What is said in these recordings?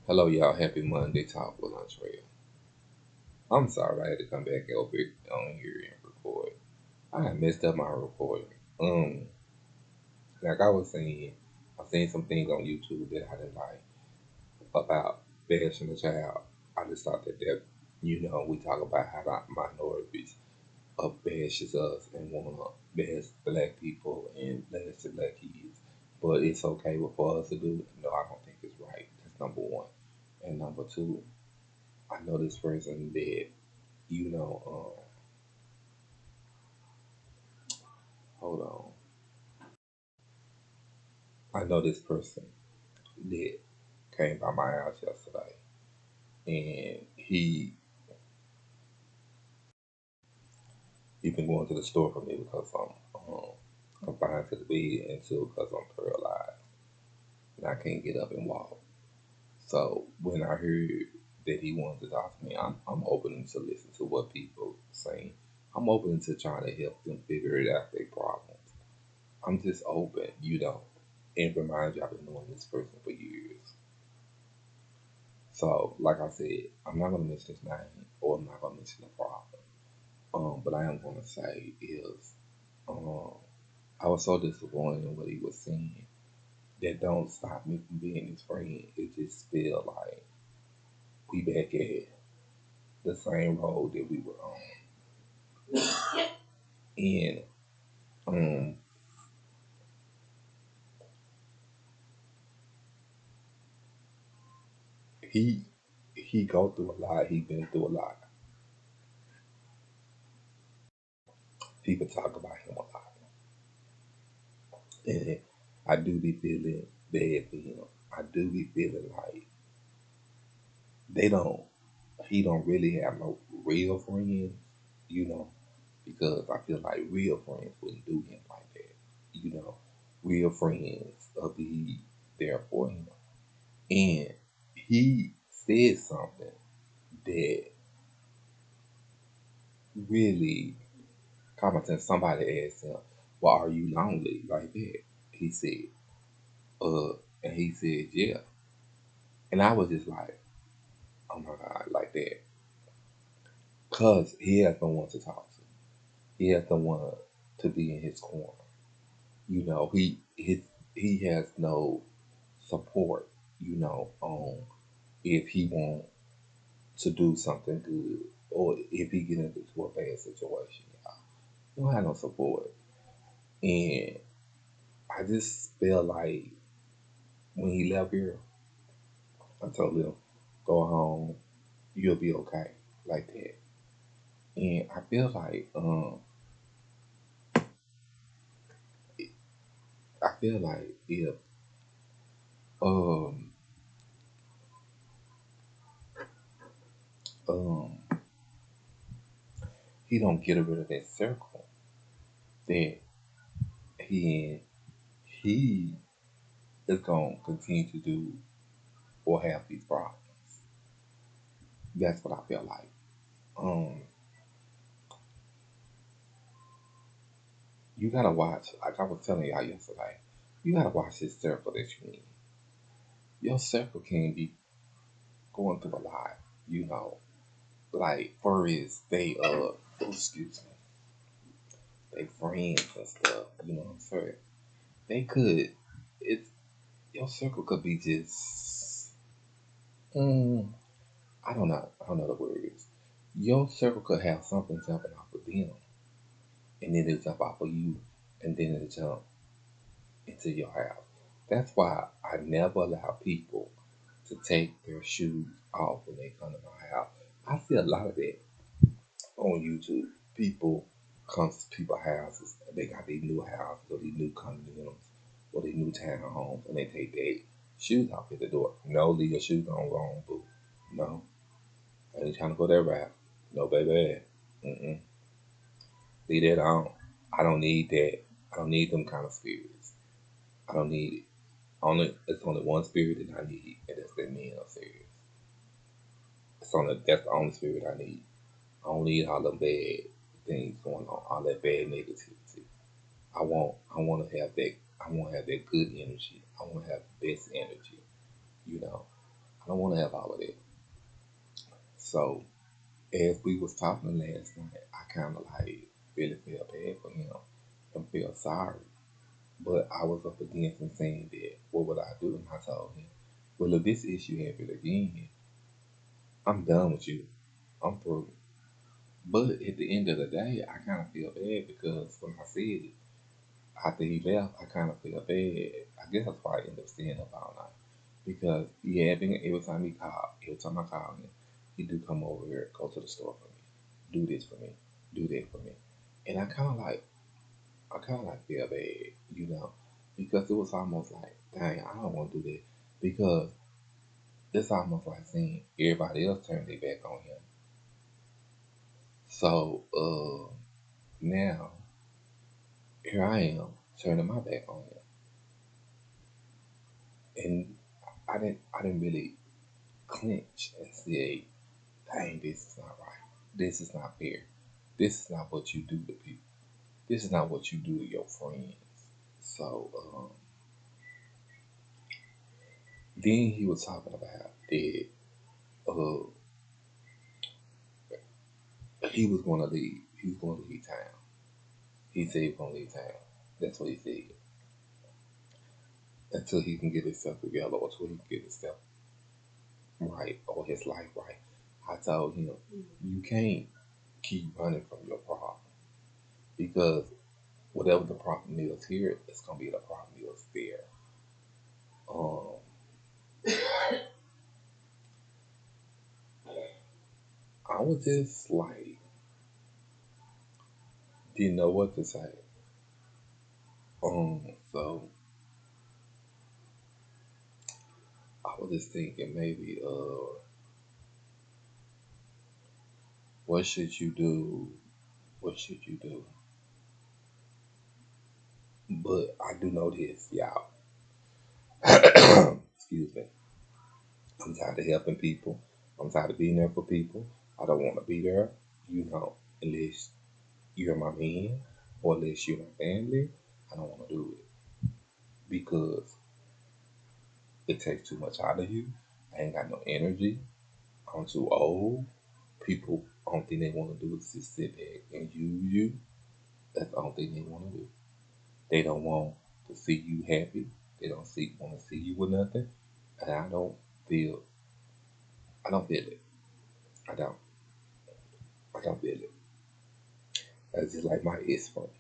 Hello, y'all. Happy Monday. Talk with Lontrail. I'm sorry I had to come back over on here and record. I had messed up my recording. Like I was saying, I've seen some things on YouTube that I didn't like about bashing the child. I just thought that we talk about how the minorities bashes us and want to bash black people and bash the black kids. But it's okay for us to do it. No, I don't think it's right. That's number one. And number two, I know this person that you know, hold on. I know this person that came by my house yesterday, and he been going to the store for me because I'm confined to the bed, and two because I'm paralyzed and I can't get up and walk. So when I heard that he wanted to talk to me, I'm open to listen to what people saying. I'm open to trying to help them figure it out their problems. I'm just open. And remind you I've been knowing this person for years. So, like I said, I'm not gonna mention his name or I'm not gonna mention the problem. But I am gonna say is um I was so disappointed in what he was saying. That don't stop me from being his friend. It just feel like we back at the same road that we were on. And um he he go through a lot, he been through a lot. People talk about him a lot. And I do be feeling bad for him. I do be feeling like they don't he don't really have no real friends, you know, because I feel like real friends wouldn't do him like that. You know, real friends will be there for him. And he said something that really commented. Somebody asked him, "Well, are you lonely like that?" He said, and he said, "Yeah." And I was just like, "Oh my God," like that. Because he has no one to talk to. He has no one to be in his corner. He has no support, on if he want to do something good or if he get into a bad situation. He don't have no support. And I just feel like when he left here, I told him, go home, you'll be okay. Like that. And I feel like if um um he don't get rid of that circle that he he is gonna continue to do or have these problems. That's what I feel like. Um, you gotta watch. Like I was telling y'all yesterday, you gotta watch this circle that you in. Your circle can be going through a lot. You know, like furries, excuse me, they friends and stuff. You know what I'm saying? They could. It's your circle could be just. Mm, I don't know. I don't know the words. Your circle could have something jumping off of them, and then it jump off of you, and then it jump into your house. That's why I never allow people to take their shoes off when they come to my house. I see a lot of that on YouTube. People come to people's houses, they got these new houses or these new condominiums or these new townhomes, and they take their shoes off at the door. No, leave your shoes on, wrong, boo. No, I ain't trying to go that route. No, baby. Mm-mm. Leave that on. I don't need that. I don't need them kind of spirits. I don't need it. It's only one spirit that I need, and that's that man upstairs. That's the only spirit I need. I don't need all the bad things going on, all that bad negativity. I want to have that good energy. I want to have the best energy. You know, I don't want to have all of that. So as we was talking last night, I kind of like really felt bad for him and felt sorry. But I was up against him saying that, what would I do? And I told him, well, if this issue happened again, I'm done with you. I'm through. But at the end of the day, I kind of feel bad because when I said it, after he left, I kind of feel bad. I guess that's why I ended up staying up all night. Because yeah, every time he called, every time I call him, he do come over here, go to the store for me, do this for me, do that for me. And I kind of like feel bad, because it was almost like, dang, I don't want to do that. Because it's almost like seeing everybody else turn their back on him. So, now here I am turning my back on him. And I didn't really clinch and say, dang, this is not right. This is not fair. This is not what you do to people. This is not what you do to your friends. So, then he was talking about that uh, he was going to leave. He was going to leave town. He said he was going to leave town. That's what he said. Until he can get himself together, or until he can get himself right, or his life right. I told him, you can't keep running from your problem, because whatever the problem is here, it's gonna be the problem is there. Um, I was just like, didn't know what to say. So I was just thinking maybe, what should you do? What should you do? But I do know this, y'all. Excuse me. I'm tired of helping people. I'm tired of being there for people. I don't want to be there, unless you're my man or unless you're my family. I don't want to do it because it takes too much out of you. I ain't got no energy. I'm too old. People, only thing they want to do is just sit back and use you. That's the only thing they want to do. They don't want to see you happy. They don't want to see you with nothing. And feel, I don't feel it. I don't. I don't feel it. That's just like my ex friend.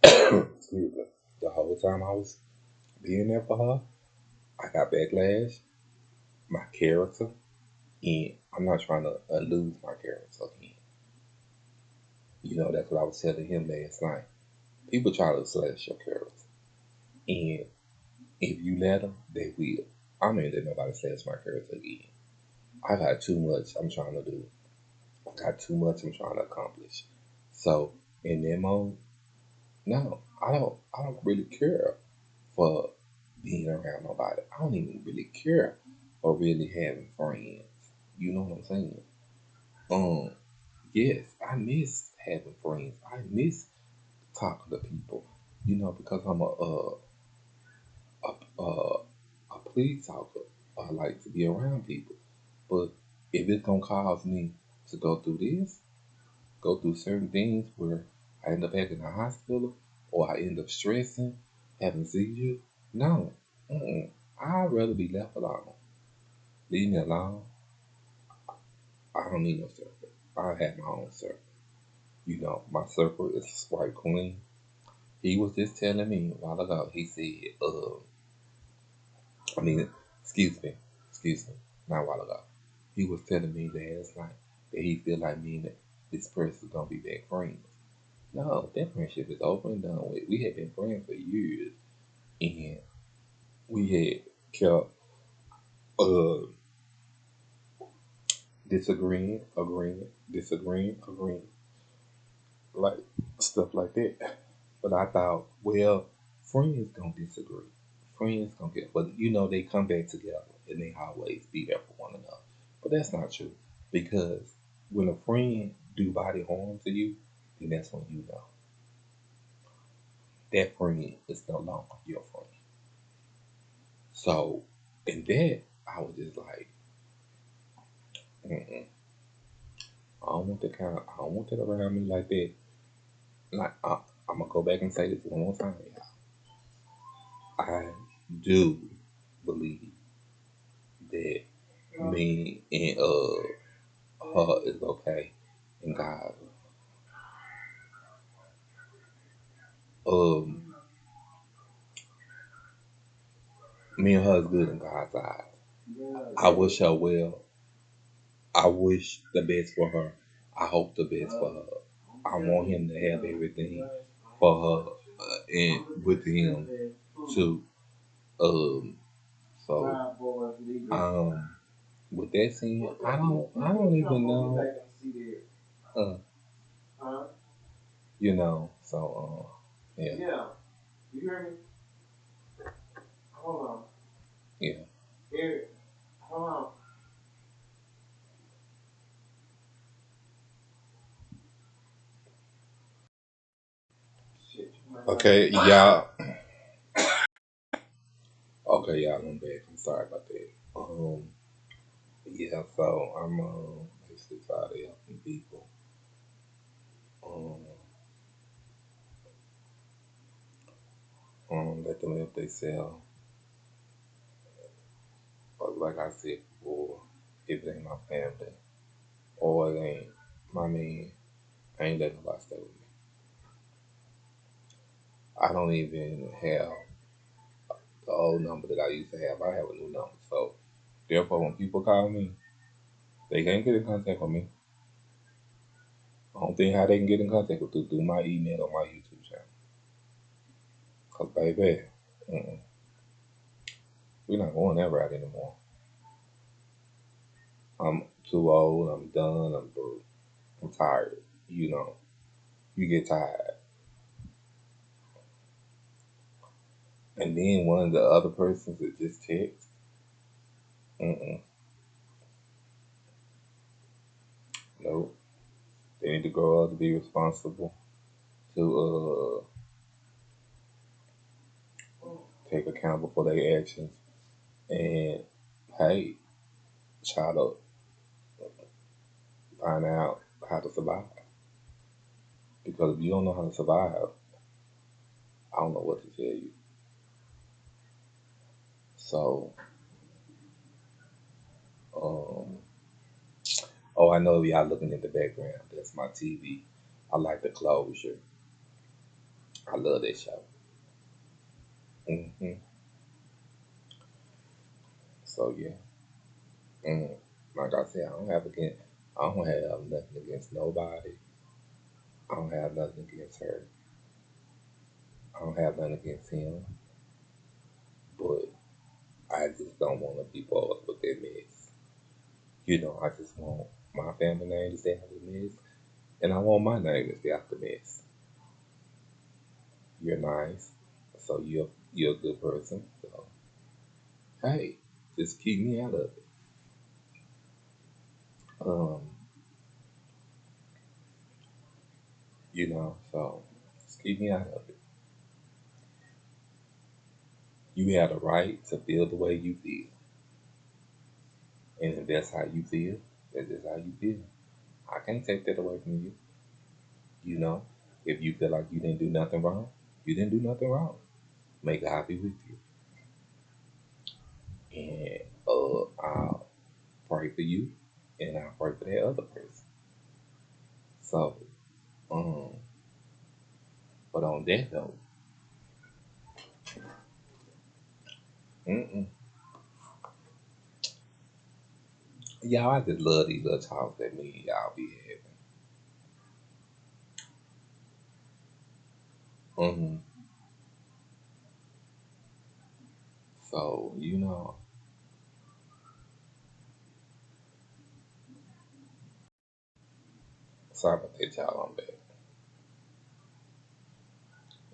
Excuse me. The whole time I was being there for her, I got backlash, my character, and I'm not trying to lose my character again. That's what I was telling him last night. People try to slash your character, and if you let them, they will. I'm not let nobody slash my character again. I got too much I'm trying to do. I got too much I'm trying to accomplish. So in that mode, no, I don't really care for being around nobody. I don't even really care for really having friends. You know what I'm saying? Um, yes, I miss having friends. I miss talking to people. Because I'm a a please talker. I like to be around people. But if it's gonna cause me to go through this, go through certain things where I end up back in the hospital or I end up stressing, having seizures, no. I'd rather be left alone. Leave me alone. I don't need no circle. I have my own circle. My circle is white queen. He was just telling me a while ago. He said, I mean, excuse me, not a while ago. He was telling me last night that he feel like me and this person gonna be back friends. No, that friendship is over and done with. We had been friends for years, and we had kept uh disagreeing, agreeing, disagreeing, agreeing, like stuff like that. But I thought, well, friends gonna disagree. Friends gonna get, but they come back together and they always be there for one another. But that's not true, because when a friend do body harm to you, then that's when you know that friend is no longer your friend. So And that I was just like, mm-mm, I don't want that kind of, I don't want that around me like that. Like I'm gonna go back and say this one more time, y'all. I do believe that me and her is okay in God. Um, Me and her is good in God's eyes. I wish her well. I wish the best for her. I hope the best for her. I want him to have everything for her and with him too. Um, so with that scene, I don't even know. Uh, so yeah, yeah. Okay, y'all. Okay, y'all. I'm back. I'm sorry about that. Yeah. So I'm basically tired of helping people. Um, let them help themselves. But like I said before, if it ain't my family or it ain't my man, I ain't letting nobody stay with me. I don't even have the old number that I used to have. I have a new number. So therefore, when people call me, they can't get in contact with me. I don't think how they can get in contact with you through my email or my YouTube channel. Cause baby, mm-mm, we're not going that route anymore. I'm too old. I'm done. I'm through. I'm tired. You know, you get tired, and then one of the other persons that just text. Mm-mm, no, they need to grow up to be responsible to take accountable for their actions and hey, try to find out how to survive. Because if you don't know how to survive, I don't know what to tell you. So, um, oh, I know y'all looking in the background. That's my TV. I like the closure. I love that show. hmm So yeah, mm, like I said, I don't have nothing against nobody. I don't have nothing against her. I don't have nothing against him. But I just don't want to be bothered with that mess. I just want my family name to stay out the mess, and I want my name to stay out the mess. You're nice, so you're a good person. So hey, just keep me out of it. Um, so just keep me out of it. You have the right to feel the way you feel, and if that's how you feel, that's just how you feel. I can't take that away from you. You know, if you feel like you didn't do nothing wrong, you didn't do nothing wrong. May God be with you, and I'll pray for you, and I'll pray for that other person. So, um, but on that note, mm-mm. Y'all, I just love these little talks that me and y'all be having. So, sorry about that, y'all. I'm back.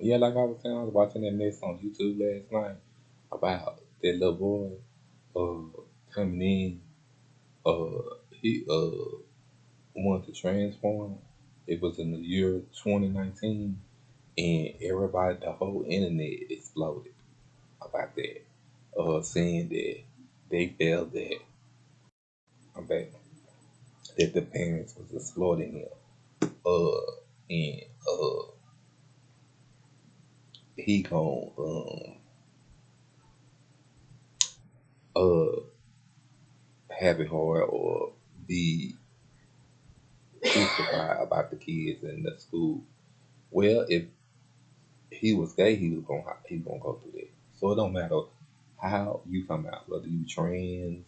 Yeah, like I was saying, I was watching that mess on YouTube last night about that little boy coming in. He wanted to transform. It was in the year 2019, and everybody, the whole internet exploded about that. Saying that. They felt that I'm back, that the parents was exploiting him. And he gon' uh have it hard or be crucified about the kids in the school. Well, if he was gay, he was gonna go through that. So it don't matter how you come out, whether you trans,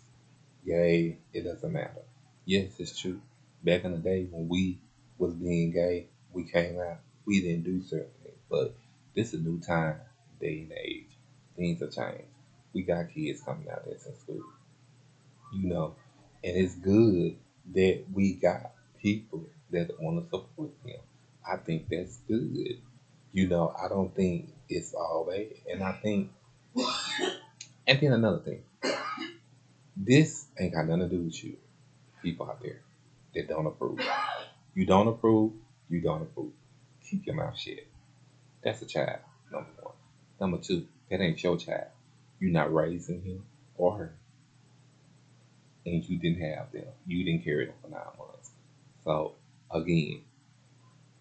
gay, it doesn't matter. Yes, it's true. Back in the day when we was being gay, we came out. We didn't do certain things, but this is a new time, day and age. Things have changed. We got kids coming out that's in school, you know, and it's good that we got people that want to support them. I think that's good. I don't think it's all bad, and I think, and then another thing, this ain't got nothing to do with you, people out there that don't approve. You don't approve, you don't approve. Keep your mouth shut. That's a child, number one. Number two, that ain't your child. You're not raising him or her, and you didn't have them. You didn't carry them for 9 months. So, again,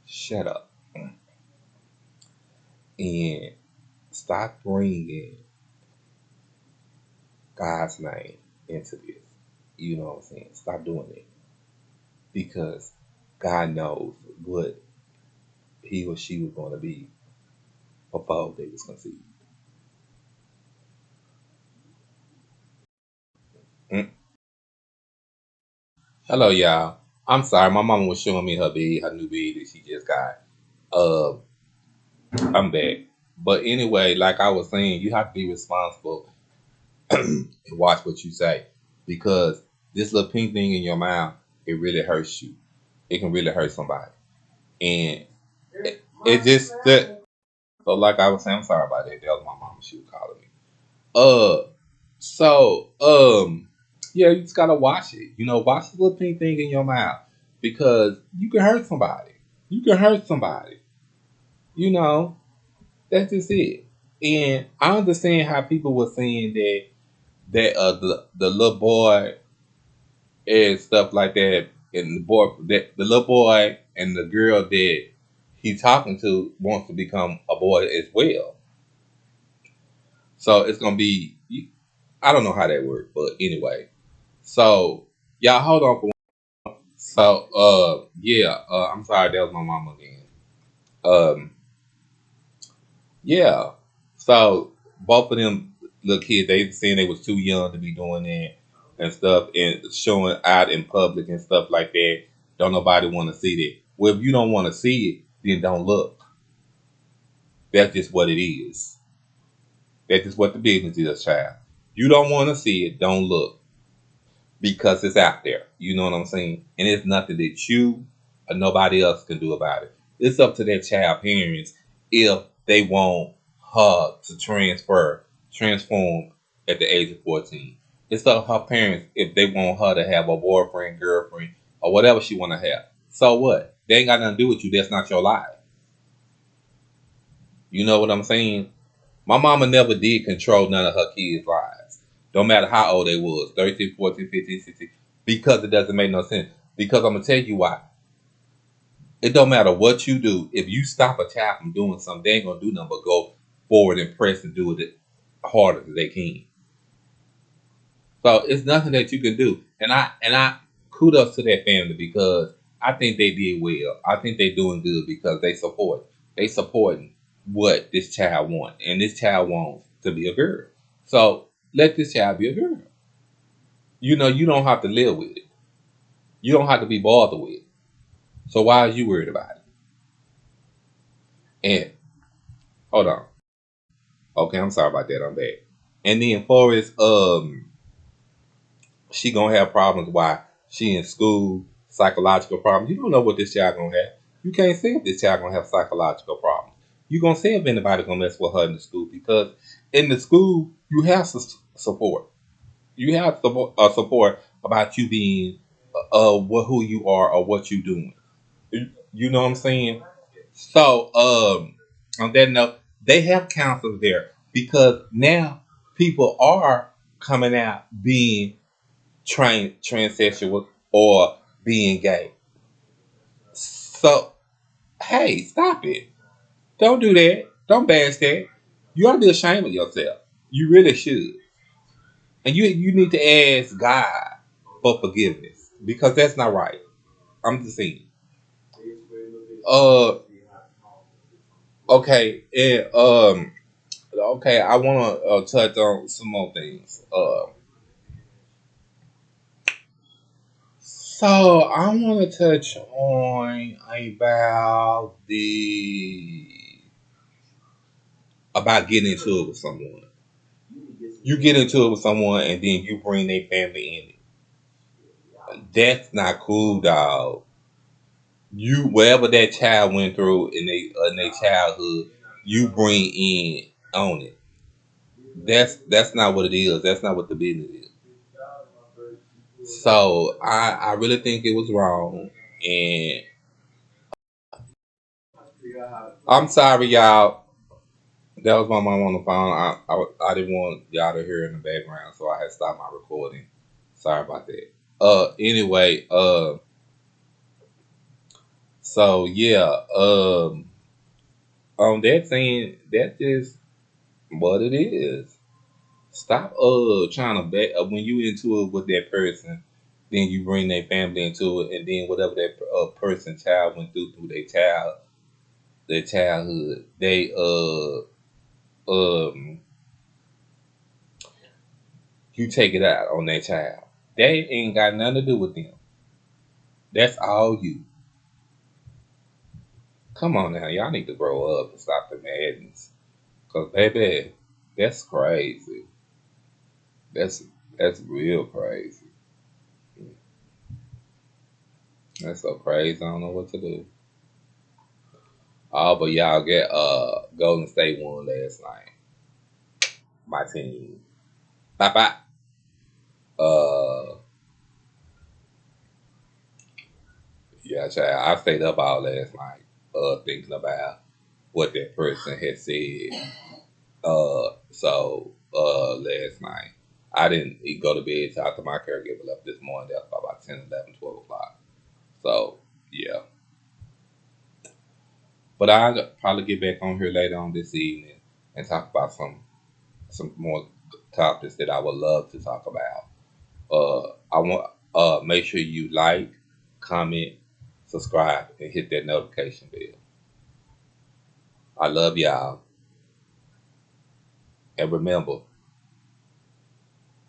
shut up and stop bringing God's name into this. You know what I'm saying? Stop doing it because God knows what he or she was going to be before they was conceived. Mm. Hello, y'all. I'm sorry, my mama was showing me her new bed that she just got. Uh, I'm back. But anyway, like I was saying, you have to be responsible and watch what you say because this little pink thing in your mouth, it really hurts you. It can really hurt somebody, and it just that. So, like I was saying, I'm sorry about that. That was my mama. She was calling me. Uh, so yeah, you just gotta watch it. Watch the little pink thing in your mouth because you can hurt somebody. You can hurt somebody. You know, that's just it. And I understand how people were saying that the little boy and stuff like that, and the little boy and the girl that he's talking to wants to become a boy as well. So it's gonna be, I don't know how that works, but anyway. So y'all hold on for one. So yeah, I'm sorry, that was my mama again. Um yeah. So both of them little kids, they saying they was too young to be doing that and stuff and showing out in public and stuff like that. Don't nobody want to see that. Well, if you don't want to see it, then don't look. That's just what it is. That's just what the business is, child. You don't want to see it, don't look. Because it's out there. You know what I'm saying? And it's nothing that you or nobody else can do about it. It's up to their child parents if they want her to transform at the age of 14. It's up to her parents if they want her to have a boyfriend, girlfriend, or whatever she want to have. So what? They ain't got nothing to do with you. That's not your life. You know what I'm saying? My mama never did control none of her kids' lives. Don't matter how old they was, 13, 14, 15, 16, because it doesn't make no sense. Because I'm going to tell you why. It don't matter what you do. If you stop a child from doing something, they ain't going to do nothing but go forward and press and do it harder as they can. So it's nothing that you can do. And I kudos to that family because I think they did well. I think they're doing good because they supporting what this child wants. And this child wants to be a girl. So let this child be a girl. You don't have to live with it. You don't have to be bothered with it. So why are you worried about it? And hold on. Okay, I'm sorry about that. I'm back. And then Forrest, she gonna have problems while she in school, psychological problems. You don't know what this child gonna have. You can't say if this child gonna have psychological problems. You gonna say if anybody gonna mess with her in the school because in the school you have support. You have support about you being who you are or what you doing. You know what I'm saying? So on that note, they have counselors there because now people are coming out being transsexual or being gay. So, hey, stop it. Don't do that. Don't bash that. You ought to be ashamed of yourself. You really should. And you need to ask God for forgiveness because that's not right. I'm just saying. Uh, okay, and okay, I want to touch on some more things. So I want to touch on about getting into it with someone. You get into it with someone, and then you bring their family in it. That's not cool, dog. You whatever that child went through in their childhood, you bring in on it. That's not what it is. That's not what the business is. So I really think it was wrong, and I'm sorry, y'all. That was my mom on the phone. I didn't want y'all to hear in the background, so I had stopped my recording. Sorry about that. Anyway, so yeah, on that saying, that's just what it is. Stop trying to bet when you into it with that person, then you bring their family into it, and then whatever that person child went through their childhood, they um you take it out on that child. They ain't got nothing to do with them. That's all you. Come on now, y'all need to grow up and stop the madness. Cause baby, that's crazy. That's that's real crazy. That's so crazy. I don't know what to do. Oh, but y'all get Golden State won last night. My team. Bye bye. Uh yeah, child. I stayed up all last night, thinking about what that person had said. Last night I didn't go to bed till after my caregiver left this morning. That was about 10, 11, 12 o'clock. So yeah. But I'll probably get back on here later on this evening and talk about some more topics that I would love to talk about. I want make sure you like, comment, subscribe, and hit that notification bell. I love y'all, and remember,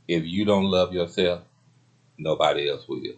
if you don't love yourself, nobody else will.